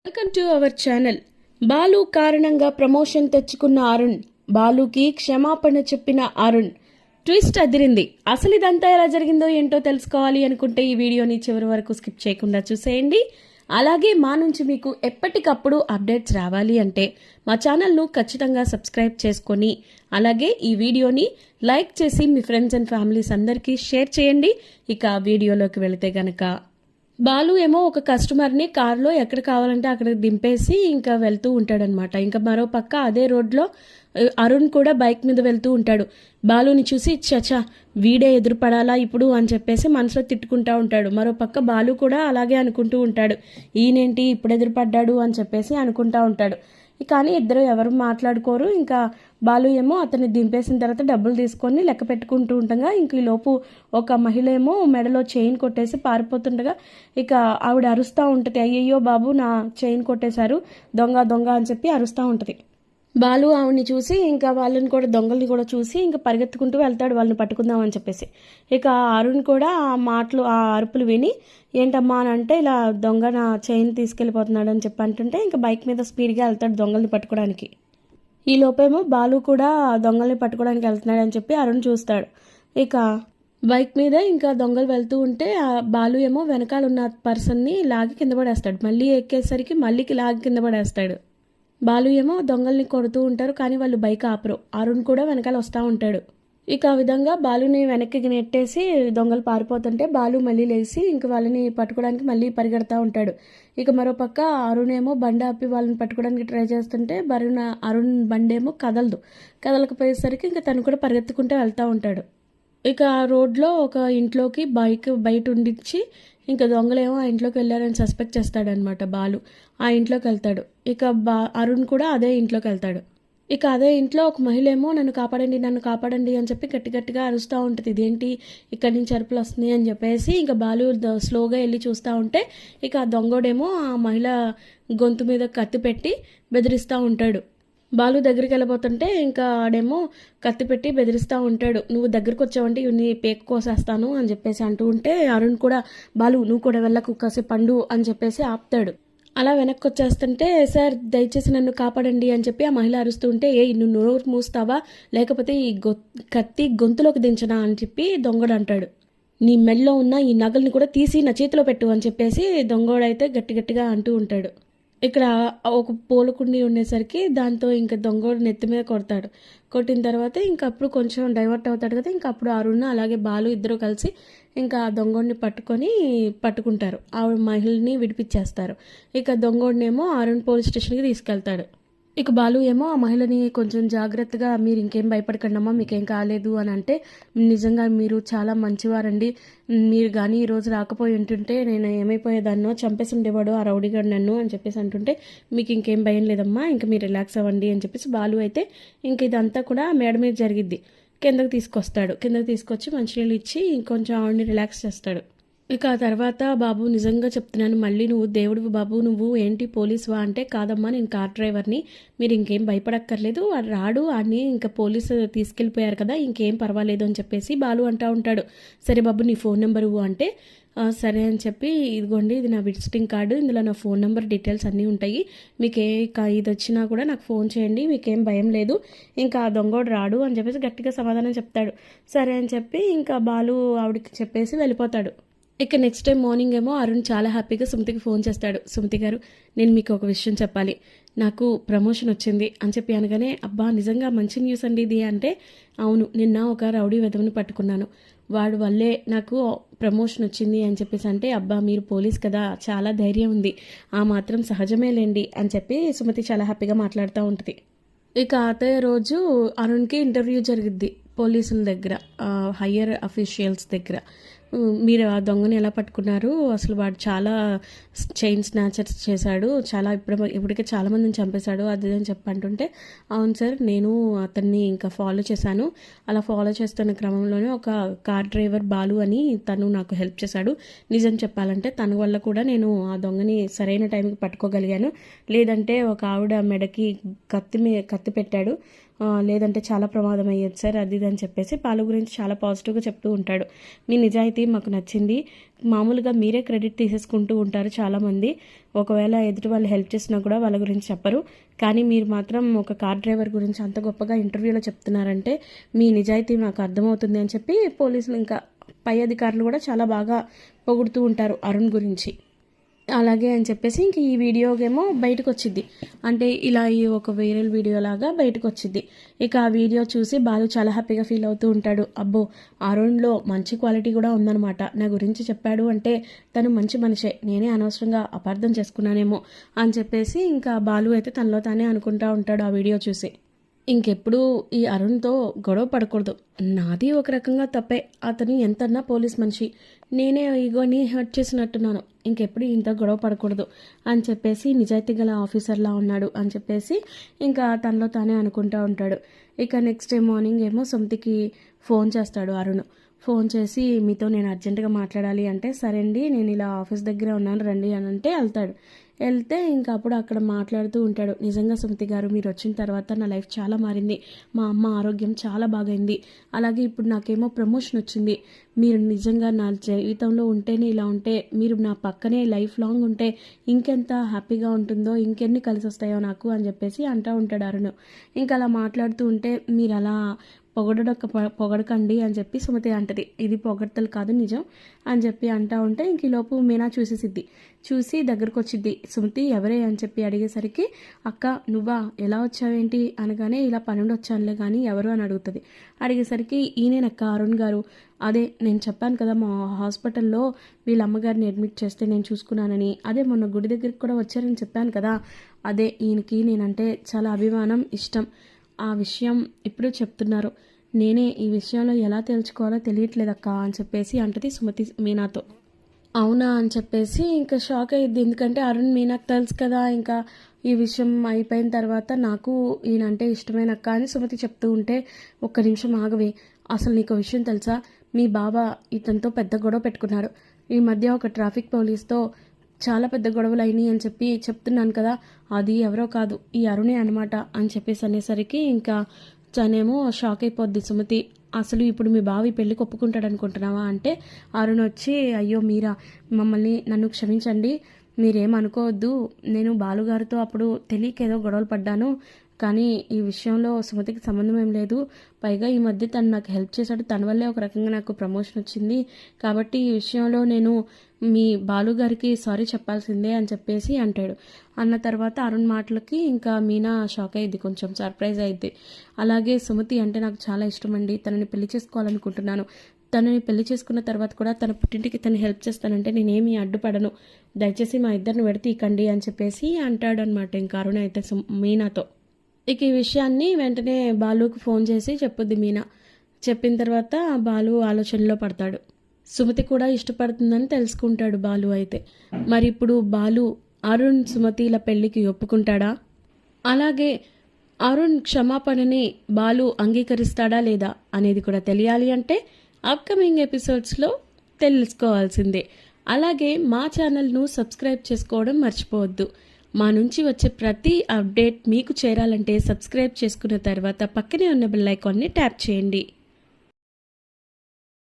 Welcome to our channel. Balu కారణంగా promotion తెచ్చుకున్న అరుణ్, బాలుకి క్షమాపణ చెప్పిన అరుణ్. ట్విస్ట్ అదిరింది. అసలు ఇదంతా ఎలా జరిగిందో ఏంటో తెలుసుకోవాలి అనుకుంటే ఈ వీడియోని చివరి వరకు స్కిప్ చేయకుండా చూసేయండి. అలాగే మా నుంచి మీకు ఎప్పటికప్పుడు అప్డేట్స్ రావాలి అంటే మా ఛానల్ను ఖచ్చితంగా సబ్స్క్రైబ్ చేసుకొని అలాగే ఈ వీడియోని లైక్ చేసి మీ ఫ్రెండ్స్ అండ్ ఫ్యామిలీస్ అందరికీ షేర్ చేయండి. ఇక వీడియోలోకి వెళితే గనక బాలు ఏమో ఒక కస్టమర్ని కార్లో ఎక్కడ కావాలంటే అక్కడ దింపేసి ఇంకా వెళ్తూ ఉంటాడనమాట. ఇంకా మరో పక్క అదే రోడ్లో అరుణ్ కూడా బైక్ మీద వెళ్తూ ఉంటాడు. బాలుని చూసి చచా వీడే ఎదురుపడాలా ఇప్పుడు అని చెప్పేసి మనసులో తిట్టుకుంటూ ఉంటాడు. మరో పక్క బాలు కూడా అలాగే అనుకుంటూ ఉంటాడు, ఈయనేంటి ఇప్పుడు ఎదురుపడ్డాడు అని చెప్పేసి అనుకుంటూ ఉంటాడు. కానీ ఇద్దరు ఎవరు మాట్లాడుకోరు. ఇంకా బాలు ఏమో అతన్ని దింపేసిన తర్వాత డబ్బులు తీసుకొని లెక్క పెట్టుకుంటూ ఉండగా ఇంక ఈలోపు ఒక మహిళ ఏమో మెడలో చైన్ కొట్టేసి పారిపోతుండగా ఇక ఆవిడ అరుస్తూ ఉంటుంది, అయ్యయ్యో బాబు నా చైన్ కొట్టేశారు, దొంగ దొంగ అని చెప్పి అరుస్తూ ఉంటుంది. బాలు ఆవిడ్ని చూసి ఇంకా వాళ్ళని కూడా దొంగల్ని కూడా చూసి ఇంకా పరిగెత్తుకుంటూ వెళ్తాడు వాళ్ళని పట్టుకుందామని చెప్పేసి. ఇక అరుణ్ కూడా ఆ మాటలు ఆ అరుపులు విని ఏంటమ్మా అని అంటే ఇలా దొంగ నా చైన్ తీసుకెళ్ళిపోతున్నాడు అని చెప్పి అంటుంటే ఇంకా బైక్ మీద స్పీడ్గా వెళ్తాడు దొంగల్ని పట్టుకోవడానికి. ఈ లోపేమో బాలు కూడా దొంగల్ని పట్టుకోవడానికి వెళ్తున్నాడు అని చెప్పి అరుణ్ చూస్తాడు. ఇక బైక్ మీద ఇంకా దొంగలు వెళ్తూ ఉంటే ఆ బాలు ఏమో వెనకాల ఉన్న పర్సన్ని లాగి కింద పడేస్తాడు. మళ్ళీ ఎక్కేసరికి మళ్ళీ లాగి కింద పడేస్తాడు. బాలు ఏమో దొంగల్ని కొడుతూ ఉంటారు కానీ వాళ్ళు బైక్ ఆపరు. అరుణ్ కూడా వెనకాల వస్తూ ఉంటాడు. ఇక ఆ విధంగా బాలుని వెనక్కి నెట్టేసి దొంగలు పారిపోతుంటే బాలు మళ్ళీ లేచి ఇంక వాళ్ళని పట్టుకోవడానికి మళ్ళీ పరిగెడతా ఉంటాడు. ఇక మరోపక్క అరుణ్ ఏమో బండి ఆపి వాళ్ళని పట్టుకోవడానికి ట్రై చేస్తుంటే అరుణ్ బండి ఏమో కదలకపోయేసరికి ఇంకా తను కూడా పరిగెత్తుకుంటూ వెళ్తూ ఉంటాడు. ఇక ఆ రోడ్లో ఒక ఇంట్లోకి బైక్ బయట ఉండిచ్చి ఇంకా దొంగలేమో ఆ ఇంట్లోకి వెళ్ళారని సస్పెక్ట్ చేస్తాడనమాట బాలు. ఆ ఇంట్లోకి వెళ్తాడు. ఇక అరుణ్ కూడా అదే ఇంట్లోకి వెళ్తాడు. ఇక అదే ఇంట్లో ఒక మహిళ ఏమో నన్ను కాపాడండి అని చెప్పి గట్టిగా అరుస్తూ ఉంటుంది. ఇదేంటి ఇక్కడి నుంచి అరుపులు వస్తున్నాయి అని చెప్పేసి ఇంకా బాలు స్లోగా వెళ్ళి చూస్తూ ఉంటే ఇక ఆ దొంగోడేమో ఆ మహిళ గొంతు మీద కత్తి పెట్టి బెదిరిస్తూ ఉంటాడు. బాలు దగ్గరికి వెళ్ళబోతుంటే ఇంకా ఆడేమో కత్తి పెట్టి బెదిరిస్తూ ఉంటాడు, నువ్వు దగ్గరికి వచ్చావంటే నీ పేక కోసేస్తాను అని చెప్పేసి అంటూ ఉంటే అరుణ్ కూడా బాలు నువ్వు కూడా వెళ్ళకు కాసేపు పండు అని చెప్పేసి ఆపుతాడు. అలా వెనక్కి వచ్చేస్తుంటే సార్ దయచేసి నన్ను కాపాడండి అని చెప్పి ఆ మహిళ అరుస్తూ ఉంటే నువ్వు నోరు మూస్తావా లేకపోతే ఈ కత్తి గొంతులోకి దించనా అని చెప్పి దొంగడు అంటాడు. నీ మెడలో ఉన్న ఈ నగల్ని కూడా తీసి నా చేతిలో పెట్టు అని చెప్పేసి దొంగోడైతే గట్టిగా అంటూ ఉంటాడు. ఇక్కడ ఒక పూలకుండి ఉండేసరికి దాంతో ఇంకా దొంగోడు నెత్తి మీద కొడతాడు. కొట్టిన తర్వాత ఇంకా అప్పుడు కొంచెం డైవర్ట్ అవుతాడు కదా, ఇంకా అప్పుడు అరుణ్ అలాగే బాలు ఇద్దరు కలిసి ఇంకా ఆ దొంగోడిని పట్టుకుంటారు. ఆ మహిళని విడిపించేస్తారు. ఇక దొంగోడినేమో అరుణ్ పోలీస్ స్టేషన్కి తీసుకెళ్తాడు. ఇక బాలు ఏమో ఆ మహిళని కొంచెం జాగ్రత్తగా మీరు ఇంకేం భయపడకండి అమ్మా మీకేం కాలేదు అని అంటే, నిజంగా మీరు చాలా మంచివారండి, మీరు కానీ ఈరోజు రాకపోయి ఉంటుంటే నేను ఏమైపోయేదాన్నో చంపేసి ఉండేవాడు ఆ రౌడీగాడు నన్ను అని చెప్పేసి అంటుంటే మీకు ఇంకేం భయం లేదమ్మా ఇంకా మీరు రిలాక్స్ అవ్వండి అని చెప్పేసి బాలు అయితే ఇంక ఇదంతా కూడా మేడ మీద జరిగిద్ది. కిందకి తీసుకొచ్చి మంచినీళ్ళు ఇచ్చి ఇంకొంచెం ఆవిడని రిలాక్స్ చేస్తాడు. ఇక ఆ తర్వాత బాబు నిజంగా చెప్తున్నాను మళ్ళీ నువ్వు దేవుడు బాబు నువ్వు ఏంటి పోలీసువా అంటే కాదమ్మా నేను కార్ డ్రైవర్ని, మీరు ఇంకేం భయపడక్కర్లేదు, వాడు రాడు అని ఇంకా పోలీసు తీసుకెళ్ళిపోయారు కదా ఇంకేం పర్వాలేదు అని చెప్పేసి బాలు అంటూ ఉంటాడు. సరే బాబు నీ ఫోన్ నెంబర్ అంటే సరే అని చెప్పి ఇదిగోండి ఇది నా విజిటింగ్ కార్డు, ఇందులో నా ఫోన్ నెంబర్ డీటెయిల్స్ అన్నీ ఉంటాయి, మీకు ఇది వచ్చినా కూడా నాకు ఫోన్ చేయండి మీకేం భయం లేదు, ఇంకా ఆ దొంగోడు రాడు అని చెప్పేసి గట్టిగా సమాధానం చెప్తాడు. సరే అని చెప్పి ఇంకా బాలు ఆవిడకి చెప్పేసి వెళ్ళిపోతాడు. ఇక నెక్స్ట్ డే మార్నింగ్ ఏమో అరుణ్ చాలా హ్యాపీగా సుమతికి ఫోన్ చేస్తాడు. సుమతి గారు నేను మీకు ఒక విషయం చెప్పాలి, నాకు ప్రమోషన్ వచ్చింది అని చెప్పి అనగానే అబ్బా నిజంగా మంచి న్యూస్ అండి ఇది అంటే, అవును నిన్న ఒక రౌడీ వెధవని పట్టుకున్నాను, వాడు వల్లే నాకు ప్రమోషన్ వచ్చింది అని చెప్పేసి అంటే, అబ్బా మీరు పోలీస్ కదా చాలా ధైర్యం ఉంది, ఆ మాత్రం సహజమేలేండి అని చెప్పి సుమతి చాలా హ్యాపీగా మాట్లాడుతూ ఉంటుంది. ఇక అదే రోజు అరుణ్కి ఇంటర్వ్యూ జరిగిద్ది పోలీసుల దగ్గర, హయ్యర్ అఫీషియల్స్ దగ్గర. మీరు ఆ దొంగని ఎలా పట్టుకున్నారు, అసలు వాడు చాలా చైన్ స్నాచర్స్ చేశాడు, చాలా ఇప్పటికే చాలామందిని చంపేశాడు అది అని చెప్పంటుంటే, అవును సార్ నేను అతన్ని ఇంకా ఫాలో చేశాను, అలా ఫాలో చేస్తున్న క్రమంలోనే ఒక కార్ డ్రైవర్ బాలు అని తను నాకు హెల్ప్ చేశాడు, నిజం చెప్పాలంటే తన వల్ల కూడా నేను ఆ దొంగని సరైన టైంకి పట్టుకోగలిగాను, లేదంటే ఒక ఆవిడ మెడకి కత్తి పెట్టాడు, లేదంటే చాలా ప్రమాదం అయ్యేది సార్, అది ఇది అని చెప్పేసి బాలు గురించి చాలా పాజిటివ్గా చెప్తూ ఉంటాడు. మీ నిజాయితీ మాకు నచ్చింది. మామూలుగా మీరే క్రెడిట్ తీసేసుకుంటూ ఉంటారు చాలామంది. ఒకవేళ ఎదుటి వాళ్ళు హెల్ప్ చేసినా కూడా వాళ్ళ గురించి చెప్పరు, కానీ మీరు మాత్రం ఒక కార్ డ్రైవర్ గురించి అంత గొప్పగా ఇంటర్వ్యూలో చెప్తున్నారంటే మీ నిజాయితీ నాకు అర్థమవుతుంది అని చెప్పి పోలీసులు ఇంకా పై అధికారులు కూడా చాలా బాగా పొగుడుతూ ఉంటారు అరుణ్ గురించి. అలాగే అని చెప్పేసి ఇంక ఈ వీడియోగేమో బయటకు వచ్చింది, అంటే ఇలా ఈ ఒక వైరల్ వీడియో లాగా బయటకు వచ్చింది. ఇక ఆ వీడియో చూసి బాలు చాలా హ్యాపీగా ఫీల్ అవుతూ ఉంటాడు. అబ్బో, అరుణ్లో మంచి క్వాలిటీ కూడా ఉందన్నమాట, నా గురించి చెప్పాడు అంటే తను మంచి మనిషే, నేనే అనవసరంగా అపార్థం చేసుకున్నానేమో అని చెప్పేసి ఇంకా బాలు అయితే తనలో తానే అనుకుంటా ఉంటాడు ఆ వీడియో చూసి. ఇంకెప్పుడు ఈ అరుణ్తో గొడవ పడకూడదు, నాది ఒక రకంగా తప్పే, అతను ఎంతన్నా పోలీస్ మనిషి, నేనే ఈగోని హర్ట్ చేసినట్టున్నాను, ఇంకెప్పుడు ఇంత గొడవ పడకూడదు అని చెప్పేసి నిజాయితీ గల ఆఫీసర్లా ఉన్నాడు అని చెప్పేసి ఇంకా తనలో తానే అనుకుంటూ ఉంటాడు. ఇక నెక్స్ట్ డే మార్నింగ్ ఏమో సుమతికి ఫోన్ చేస్తాడు అరుణ్. ఫోన్ చేసి మీతో నేను అర్జెంటుగా మాట్లాడాలి అంటే, సరే అండి నేను ఇలా ఆఫీస్ దగ్గరే ఉన్నాను రండి అని అంటే వెళ్తే ఇంకా అప్పుడు అక్కడ మాట్లాడుతూ ఉంటాడు. నిజంగా సుమతి గారు, మీరు వచ్చిన తర్వాత నా లైఫ్ చాలా మారింది, మా అమ్మ ఆరోగ్యం చాలా బాగైంది, అలాగే ఇప్పుడు నాకేమో ప్రమోషన్ వచ్చింది, మీరు నిజంగా నా జీవితంలో ఉంటేనే ఇలా ఉంటే, మీరు నా పక్కనే లైఫ్ లాంగ్ ఉంటే ఇంకెంత హ్యాపీగా ఉంటుందో, ఇంకెన్ని కలిసి వస్తాయో నాకు అని చెప్పేసి అంటూ ఉంటాడు అరుణ్. ఇంకా అలా మాట్లాడుతూ ఉంటే మీరు అలా పొగడకండి అని చెప్పి సుమతి అంటది. ఇది పొగడ్తలు కాదు నిజం అని చెప్పి అంటూ ఉంటే ఇంక ఈలోపు మీనా చూసేసిద్ది. చూసి దగ్గరకు వచ్చిద్ది. సుమతి ఎవరే అని చెప్పి అడిగేసరికి అక్క నువ్వా, ఎలా వచ్చావేంటి అనగానే ఇలా పనుండి వచ్చానులే కానీ ఎవరు అని అడుగుతుంది. అడిగేసరికి ఈయనేనక్క అరుణ్ గారు, అదే నేను చెప్పాను కదా మా హాస్పిటల్లో వీళ్ళ అమ్మగారిని అడ్మిట్ చేస్తే నేను చూసుకున్నానని, అదే మొన్న గుడి దగ్గరికి కూడా వచ్చారని చెప్పాను కదా, అదే ఈయనకి నేనంటే చాలా అభిమానం ఇష్టం, ఆ విషయం ఇప్పుడు చెప్తున్నారు, నేనే ఈ విషయంలో ఎలా తేల్చుకోవాలో తెలియట్లేదక్క అని చెప్పేసి అంటది సుమతి మీనాతో. అవునా అని చెప్పేసి ఇంకా షాక్ అయ్యిద్ది. ఎందుకంటే అరుణ్ మీనాకు తెలుసు కదా, ఇంకా ఈ విషయం అయిపోయిన తర్వాత నాకు ఈయనంటే ఇష్టమేనక్క అని సుమతి చెప్తూ ఉంటే, ఒక్క నిమిషం ఆగవే, అసలు నీకు విషయం తెలుసా, మీ బాబా ఇతనితో పెద్ద గొడవ పెట్టుకున్నారు, ఈ మధ్య ఒక ట్రాఫిక్ పోలీస్తో చాలా పెద్ద గొడవలు అయినాయి అని చెప్పి చెప్తున్నాను కదా, అది ఎవరో కాదు ఈ అరుణే అనమాట అని చెప్పేసి అనేసరికి ఇంకా తనేమో షాక్ అయిపోద్ది సుమతి. అసలు ఇప్పుడు మీ బావి పెళ్ళికి ఒప్పుకుంటాడు అనుకుంటున్నావా అంటే అరుణ్ వచ్చి, అయ్యో మీరా, నన్ను క్షమించండి, మీరేమనుకోవద్దు, నేను బాలుగారితో అప్పుడు తెలియకేదో గొడవలు పడ్డాను, కానీ ఈ విషయంలో సుమతికి సంబంధం ఏం లేదు, పైగా ఈ మధ్య తను నాకు హెల్ప్ చేశాడు, తన వల్లే ఒక రకంగా నాకు ప్రమోషన్ వచ్చింది, కాబట్టి ఈ విషయంలో నేను మీ బాలుగారికి సారీ చెప్పాల్సిందే అని చెప్పేసి అంటాడు. అన్న తర్వాత అరుణ్ మాటలకి ఇంకా మీనా షాక్ అయ్యిద్ది, కొంచెం సర్ప్రైజ్ అయ్యిద్ది. అలాగే సుమతి అంటే నాకు చాలా ఇష్టం అండి, తనని పెళ్లి చేసుకోవాలనుకుంటున్నాను, తనని పెళ్లి చేసుకున్న తర్వాత కూడా తన పుట్టింటికి తను హెల్ప్ చేస్తానంటే నేనేమీ అడ్డుపడను, దయచేసి మా ఇద్దరిని విడతీయకండి అని చెప్పేసి అంటాడు అనమాట ఇంకా అరుణ్ అయితే మీనాతో. ఇక ఈ విషయాన్ని వెంటనే బాలుకి ఫోన్ చేసి చెప్పుద్ది మీనా. చెప్పిన తర్వాత బాలు ఆలోచనలో పడతాడు. సుమతి కూడా ఇష్టపడుతుందని తెలుసుకుంటాడు బాలు అయితే. మరి ఇప్పుడు బాలు అరుణ్ సుమతిల పెళ్లికి ఒప్పుకుంటాడా, అలాగే అరుణ్ క్షమాపణని బాలు అంగీకరిస్తాడా లేదా అనేది కూడా తెలియాలి అంటే అప్కమింగ్ ఎపిసోడ్స్లో తెలుసుకోవాల్సిందే. అలాగే మా ఛానల్ను సబ్స్క్రైబ్ చేసుకోవడం మర్చిపోవద్దు. మా నుంచి వచ్చే ప్రతి అప్డేట్ మీకు చేరాలంటే సబ్స్క్రైబ్ చేసుకున్న తర్వాత పక్కనే ఉన్న బెల్ ఐకాన్ని ట్యాప్ చేయండి.